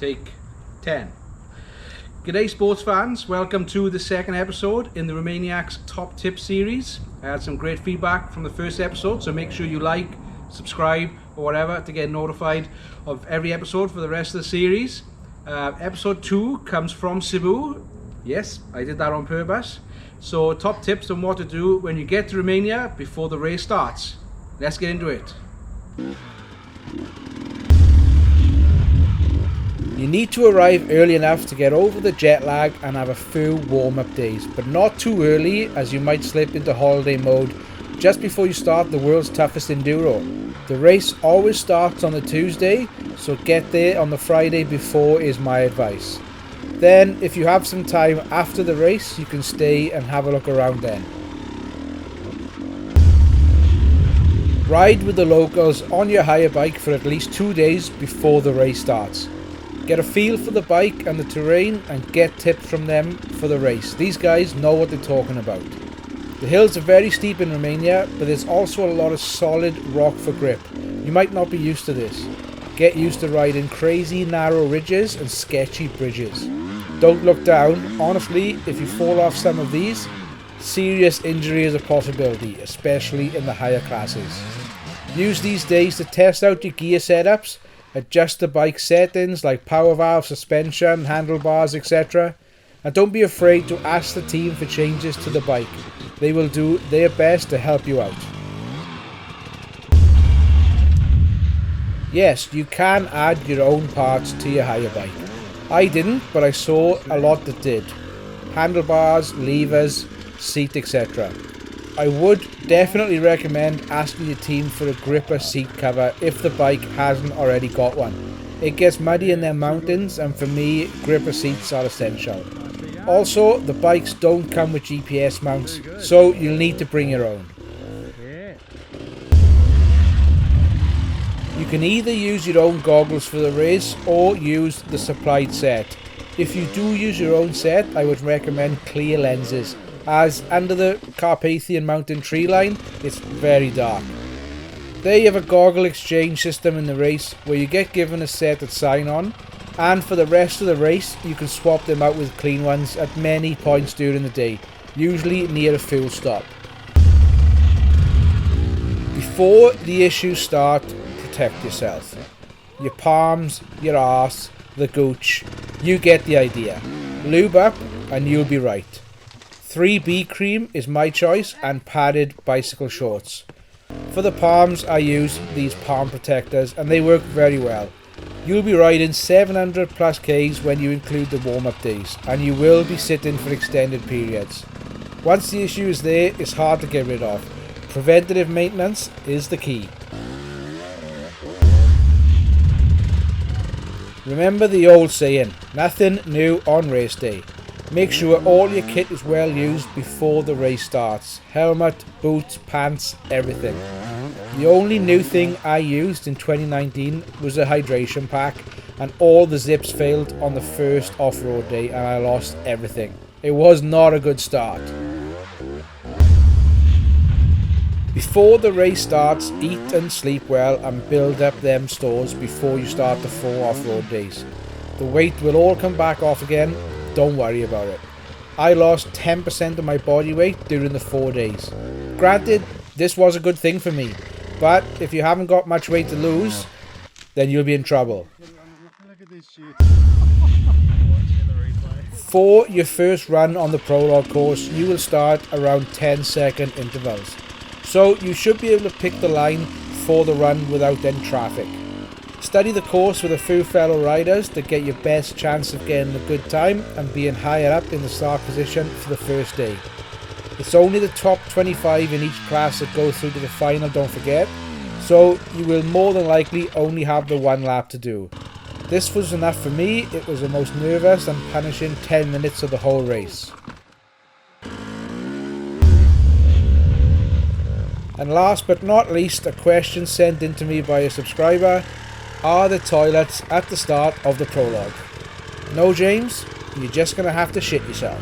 Take 10. G'day sports fans, welcome to the second episode in the Romaniacs Top Tips series. I had some great feedback from the first episode, so make sure you like, subscribe or whatever to get notified of every episode for the rest of the series. Episode 2 comes from Sibiu. Yes, I did that on purpose. So top tips on what to do when you get to Romania before the race starts. Let's get into it. You need to arrive early enough to get over the jet lag and have a few warm-up days, but not too early as you might slip into holiday mode just before you start the world's toughest enduro. The race always starts on the Tuesday, so get there on the Friday before is my advice. Then, if you have some time after the race, you can stay and have a look around then. Ride with the locals on your hire bike for at least 2 days before the race starts. Get a feel for the bike and the terrain and get tips from them for the race. These guys know what they're talking about. The hills are very steep in Romania, but there's also a lot of solid rock for grip. You might not be used to this. Get used to riding crazy narrow ridges and sketchy bridges. Don't look down. Honestly, if you fall off some of these, serious injury is a possibility, especially in the higher classes. Use these days to test out your gear setups. Adjust the bike settings like power valve, suspension, handlebars, etc. And don't be afraid to ask the team for changes to the bike. They will do their best to help you out. Yes, you can add your own parts to your hire bike. I didn't, but I saw a lot that did. Handlebars, levers, seat, etc. I would definitely recommend asking your team for a gripper seat cover if the bike hasn't already got one. It gets muddy in their mountains, and for me, gripper seats are essential. Also, the bikes don't come with GPS mounts, so you'll need to bring your own. You can either use your own goggles for the race or use the supplied set. If you do use your own set, I would recommend clear lenses, as under the Carpathian mountain tree line, it's very dark. They have a goggle exchange system in the race where you get given a set at sign on, and for the rest of the race you can swap them out with clean ones at many points during the day, usually near a fuel stop. Before the issues start, protect yourself. Your palms, your arse, the gooch, you get the idea. Lube up and you'll be right. 3B cream is my choice and padded bicycle shorts. For the palms I use these palm protectors and they work very well. You'll be riding 700 plus Ks when you include the warm-up days, and you will be sitting for extended periods. Once the issue is there, it's hard to get rid of. Preventative maintenance is the key. Remember the old saying, nothing new on race day. Make sure all your kit is well used before the race starts. Helmet, boots, pants, everything. The only new thing I used in 2019 was a hydration pack, and all the zips failed on the first off-road day and I lost everything. It was not a good start. Before the race starts, eat and sleep well and build up them stores before you start the 4 off-road days. The weight will all come back off again, don't worry about it. I lost 10% of my body weight during the 4 days. Granted, this was a good thing for me, but if you haven't got much weight to lose, then you'll be in trouble. For your first run on the prologue course, you will start around 10-second intervals. So you should be able to pick the line for the run without any traffic. Study the course with a few fellow riders to get your best chance of getting a good time and being higher up in the start position for the first day. It's only the top 25 in each class that go through to the final, don't forget, so you will more than likely only have the 1 lap to do. This was enough for me. It was the most nervous and punishing 10 minutes of the whole race. And last but not least, a question sent in to me by a subscriber. Are the toilets at the start of the prologue? No, James, you're just going to have to shit yourself.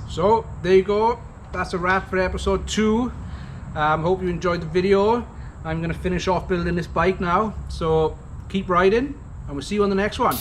So there you go, that's a wrap for episode 2. Hope you enjoyed the video. I'm going to finish off building this bike now. So keep riding and we'll see you on the next one.